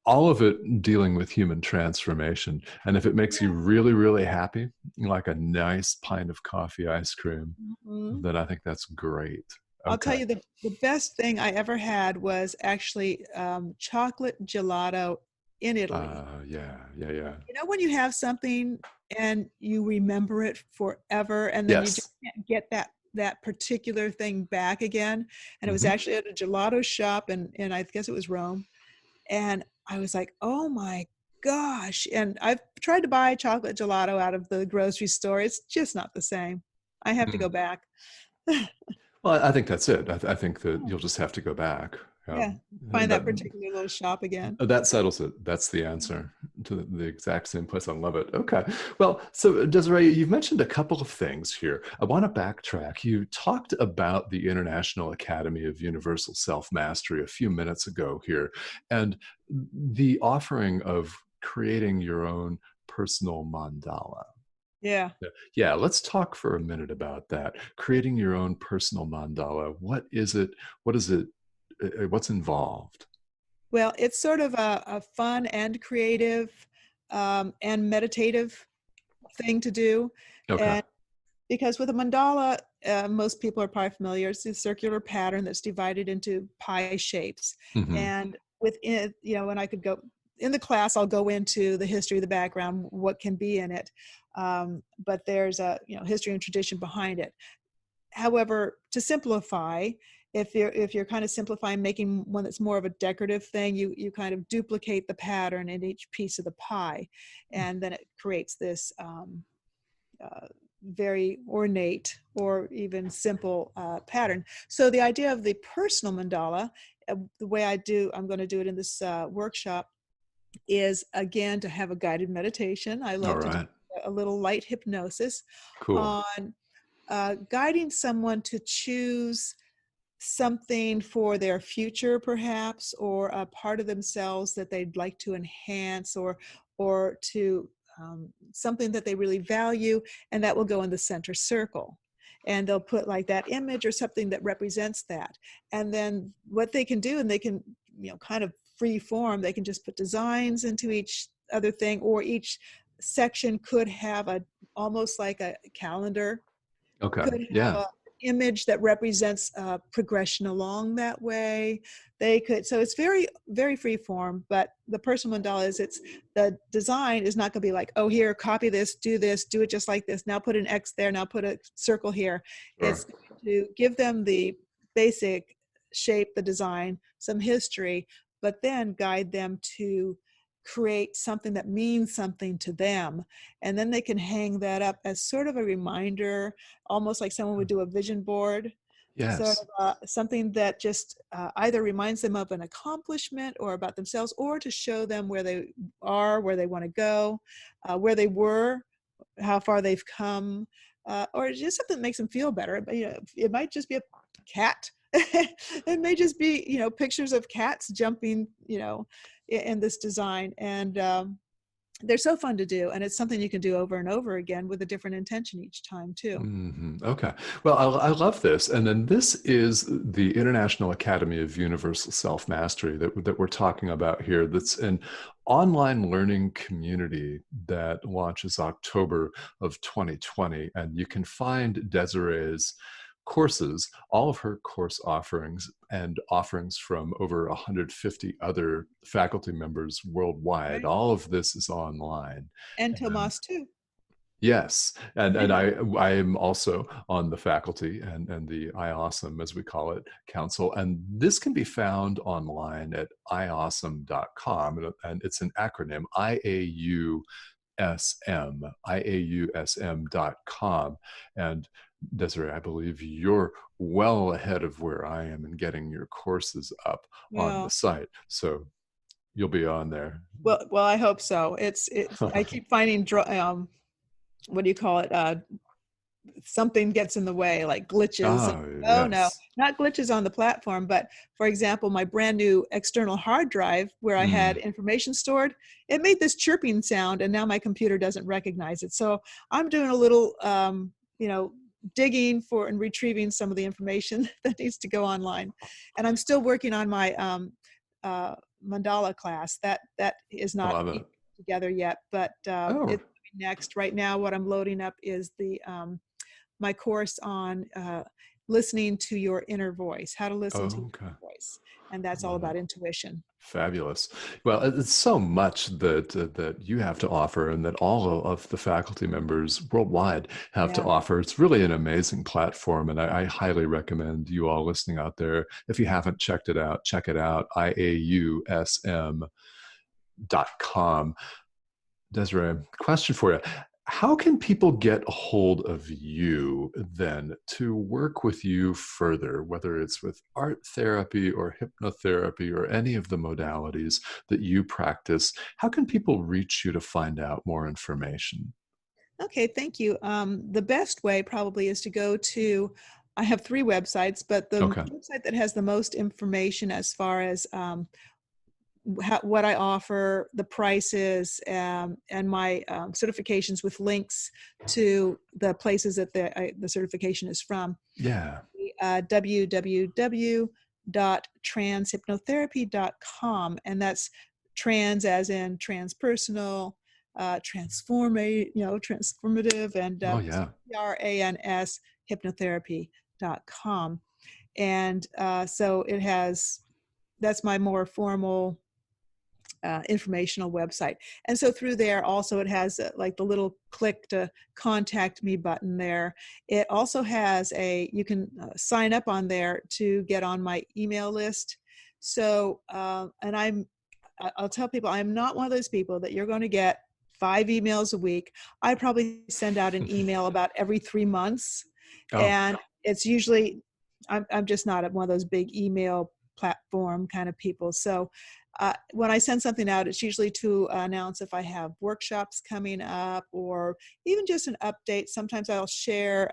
All of it dealing with human transformation. And if it makes you really, really happy, like a nice pint of coffee ice cream, Mhm. then I think that's great. I'll tell Okay. you the best thing I ever had was actually chocolate gelato in Italy. Yeah, yeah, yeah. When you have something and you remember it forever, and then you just Yes. can't get that particular thing back again. And it was Hmm. actually at a gelato shop, and I guess it was Rome. And I was like, oh my gosh. And I've tried to buy chocolate gelato out of the grocery store. It's just not the same. I have to go back. Well, I think that's it. I think that you'll just have to go back. Yeah, find that particular little shop again. That settles it. That's the answer to the exact same place. I love it. Okay. Well, so Desiree, you've mentioned a couple of things here. I want to backtrack. You talked about the International Academy of Universal Self-Mastery a few minutes ago here, and the offering of creating your own personal mandala. Yeah. Yeah, let's talk for a minute about that. Creating your own personal mandala. What is it? What is it? What's involved? Well, it's sort of a fun and creative and meditative thing to do. Okay. And because with a mandala, most people are probably familiar, it's a circular pattern that's divided into pie shapes. Hmm. And within, when I could go in the class, I'll go into the history, the background, what can be in it. But there's a, history and tradition behind it. However, to simplify, if you're kind of simplifying, making one that's more of a decorative thing, you kind of duplicate the pattern in each piece of the pie, and then it creates this uh, very ornate or even simple pattern. So the idea of the personal mandala, the way I'm going to do it in this workshop, is again to have a guided meditation. I All love to do right. a little light hypnosis Cool. on guiding someone to choose something for their future perhaps, or a part of themselves that they'd like to enhance, or to something that they really value, and that will go in the center circle, and they'll put like that image or something that represents that. And then what they can do, and they can kind of free form, they can just put designs into each other thing, or each section could have a almost like a calendar, Okay. could have Yeah. a image that represents progression along that way. They could, so it's very, very free form, but the personal mandala is, it's, the design is not going to be like, oh, here, copy this, do it just like this. Now put an X there, now put a circle here. It's Sure. going to give them the basic shape, the design, some history, but then guide them to create something that means something to them. And then they can hang that up as sort of a reminder, almost like someone would do a vision board, sort Yes. of something that just either reminds them of an accomplishment or about themselves, or to show them where they are, where they want to go, where they were, how far they've come, or just something that makes them feel better. But, it might just be a cat. It may just be, pictures of cats jumping, in this design. And they're so fun to do, and it's something you can do over and over again with a different intention each time too. Okay. Well, I love this. And then this is the International Academy of Universal Self-Mastery that we're talking about here. That's an online learning community that launches October of 2020. And you can find Desiree's courses, all of her course offerings and offerings from over 150 other faculty members worldwide. Right. All of this is online. And And Tomas too. yes, and I am also on the faculty and the iAwesome, as we call it, council, and this can be found online at iawesome.com, and it's an acronym, IAUSM, IAUSM.com. And Desiree, I believe you're well ahead of where I am in getting your courses up on Yeah. the site, so you'll be on there. Well, I hope so. I keep finding what do you call it? Something gets in the way, like glitches. Oh, Oh no, yes. not glitches on the platform, but for example, my brand new external hard drive where I had Mm. information stored, it made this chirping sound, and now my computer doesn't recognize it. So I'm doing a little, digging for and retrieving some of the information that needs to go online, and I'm still working on my uh, mandala class. That is I not love it. together yet, but Oh, it's next. Right now, what I'm loading up is the my course on listening to your inner voice, how to listen to your okay. inner voice, and that's I all love it. about intuition. Fabulous. Well, it's so much that you have to offer, and that all of the faculty members worldwide have to Yeah. offer. It's really an amazing platform, and I highly recommend you all listening out there. If you haven't checked it out, check it out. IAUSM.com. Desiree, question for you. How can people get a hold of you then to work with you further, whether it's with art therapy or hypnotherapy or any of the modalities that you practice? How can people reach you to find out more information? Okay, thank you. The best way probably is to go to, I have three websites, but the Okay. website that has the most information as far as what I offer, the prices, and my certifications with links to the places that the certification is from. Yeah. www.transhypnotherapy.com, and that's trans as in transpersonal, transformative, and Oh, yeah. trans hypnotherapy.com. And so it has, that's my more formal informational website. And so through there also it has like the little click to contact me button there. It also has you can sign up on there to get on my email list. So, and I'll tell people, I'm not one of those people that you're going to get 5 emails a week. I probably send out an email about every 3 months. Oh, And it's usually, I'm just not one of those big email platform kind of people. So when I send something out, it's usually to announce if I have workshops coming up or even just an update. Sometimes I'll share,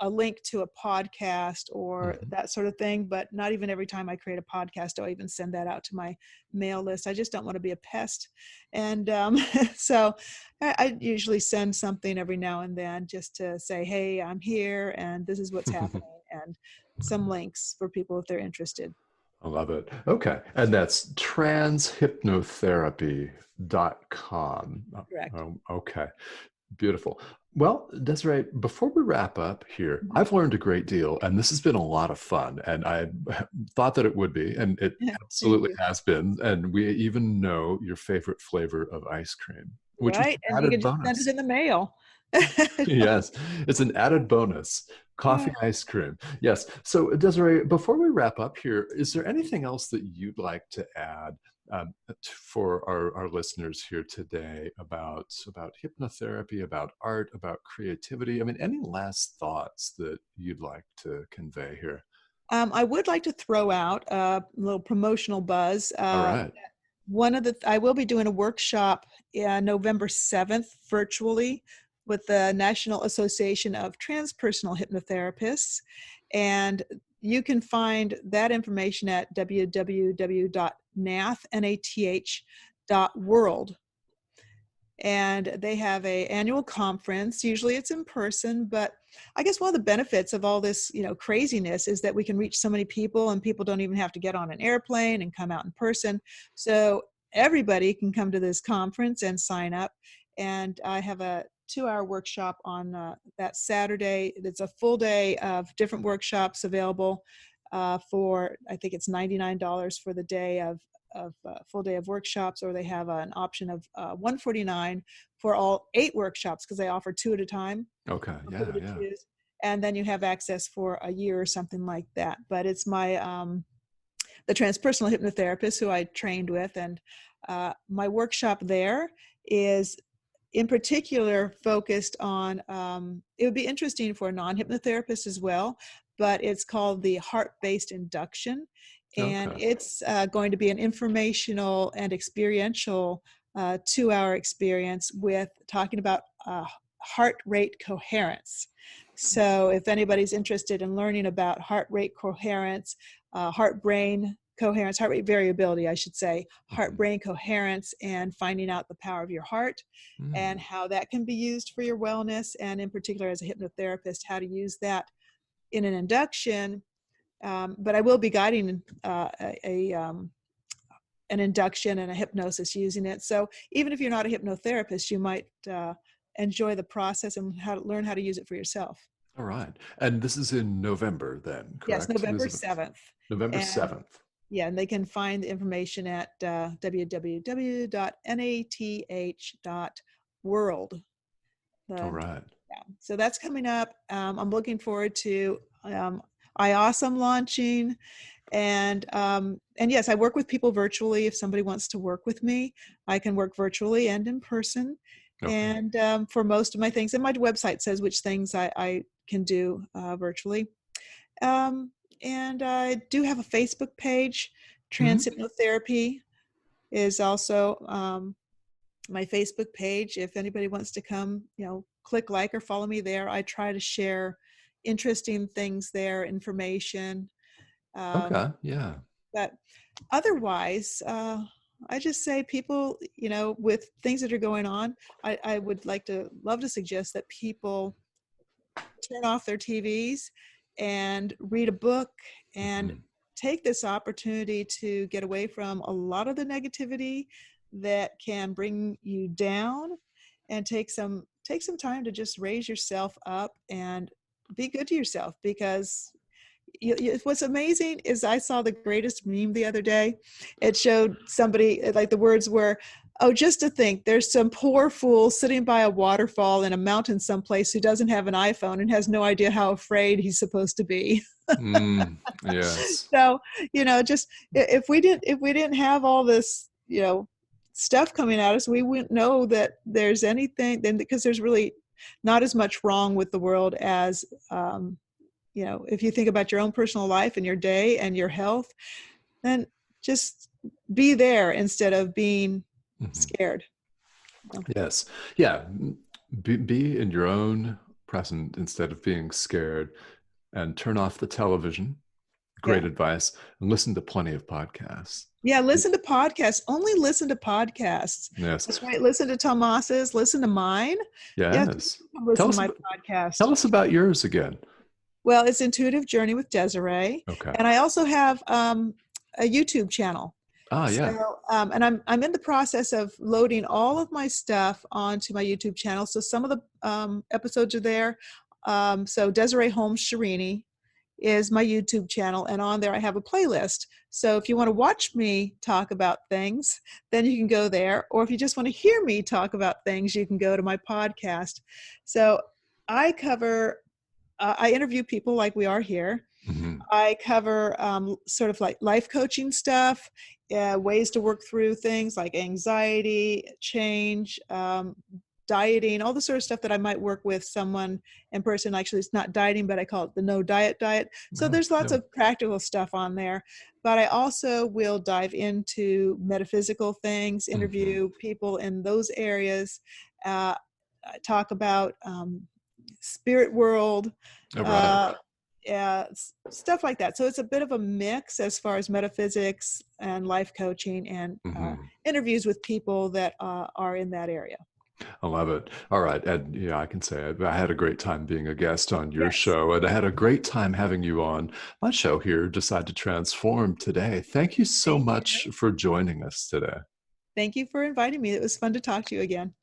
a link to a podcast or mhm. that sort of thing, but not even every time I create a podcast do I even send that out to my mail list. I just don't want to be a pest. And so I usually send something every now and then just to say, hey, I'm here and this is what's happening, and some links for people if they're interested. I love it. Okay. And that's transhypnotherapy.com. Correct. Okay. Beautiful. Well, Desiree, before we wrap up here, Mhm. I've learned a great deal, and this has been a lot of fun. And I thought that it would be, and it Thank absolutely you. has been. And we even know your favorite flavor of ice cream, which is Right. an And you added can just send it bonus. in the mail. Yes, it's an added bonus. Yeah. Coffee ice cream. Yes. So, Desiree, before we wrap up here, is there anything else that you'd like to add for our listeners here today about hypnotherapy, about art, about creativity? I mean, any last thoughts that you'd like to convey here? I would like to throw out a little promotional buzz. All right. I will be doing a workshop November 7th virtually with the National Association of Transpersonal Hypnotherapists. And you can find that information at www.nath.world. And they have a annual conference. Usually it's in person, but I guess one of the benefits of all this, craziness is that we can reach so many people, and people don't even have to get on an airplane and come out in person. So everybody can come to this conference and sign up. And I have 2-hour workshop on that Saturday. It's a full day of different workshops available for, I think it's $99 for the day of full day of workshops, or they have an option of $149 for all 8 workshops, because they offer 2 at a time. Okay. For Yeah. people to Yeah. choose. And then you have access for a year or something like that. But it's my the transpersonal hypnotherapist who I trained with, and my workshop there is in particular focused on, it would be interesting for a non-hypnotherapist as well, but it's called the Heart-Based Induction. And Okay. it's going to be an informational and experiential 2-hour experience with talking about heart rate coherence. So if anybody's interested in learning about heart rate coherence, heart-brain coherence, heart rate variability, I should say, heart-brain coherence, and finding out the power of your heart and how that can be used for your wellness, and in particular as a hypnotherapist, how to use that in an induction. But I will be guiding an induction and a hypnosis using it. So even if you're not a hypnotherapist, you might enjoy the process and learn how to use it for yourself. All right. And this is in November then, Yes, correct? November 7th. November And 7th. yeah, and they can find the information at www.nath.world. All right. Yeah, so that's coming up. I'm looking forward to iAwesome launching, and yes, I work with people virtually. If somebody wants to work with me, I can work virtually and in person. Okay. And for most of my things, and my website says which things I can do virtually. And I do have a Facebook page. Hypnotherapy is also my Facebook page. If anybody wants to come, click like or follow me there. I try to share interesting things there, information. Okay. Yeah. But otherwise, I just say people, with things that are going on, I would love to suggest that people turn off their TVs and read a book and take this opportunity to get away from a lot of the negativity that can bring you down, and take some time to just raise yourself up and be good to yourself. Because what's amazing is I saw the greatest meme the other day. It showed somebody, like the words were, "Oh, just to think there's some poor fool sitting by a waterfall in a mountain someplace who doesn't have an iPhone and has no idea how afraid he's supposed to be." Yes. So, just if we didn't have all this, stuff coming at us, we wouldn't know that there's anything then, because there's really not as much wrong with the world as, if you think about your own personal life and your day and your health, then just be there instead of being scared. Yes. Yeah. Be in your own present instead of being scared, and turn off the television. Great advice. And listen to plenty of podcasts. Yeah, listen to podcasts. Only listen to podcasts. Yes. That's right. Listen to Tomas's. Listen to mine. Yes. Listen to my podcast. Tell us about yours again. Well, it's Intuitive Journey with Desiree. Okay. And I also have a YouTube channel. Yeah. So, and I'm in the process of loading all of my stuff onto my YouTube channel. So some of the episodes are there. So Desiree Holmes Scherini is my YouTube channel, and on there I have a playlist. So if you want to watch me talk about things, then you can go there. Or if you just want to hear me talk about things, you can go to my podcast. So I cover, I interview people like we are here. I cover sort of like life coaching stuff, ways to work through things like anxiety, change, dieting, all the sort of stuff that I might work with someone in person. Actually, it's not dieting, but I call it the no diet diet. So there's lots of practical stuff on there. But I also will dive into metaphysical things, interview people in those areas, talk about spirit world, stuff like that. So it's a bit of a mix as far as metaphysics and life coaching and interviews with people that are in that area. I love it. All right. And yeah, I can say I had a great time being a guest on your show, and I had a great time having you on my show here, Decide to Transform, today. Thank you so much for joining us today. Thank you for inviting me. It was fun to talk to you again.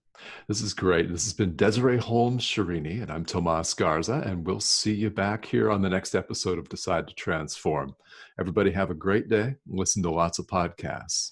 This is great. This has been Desiree Holmes Scherini, and I'm Tomas Garza, and we'll see you back here on the next episode of Decide to Transform. Everybody have a great day. Listen to lots of podcasts.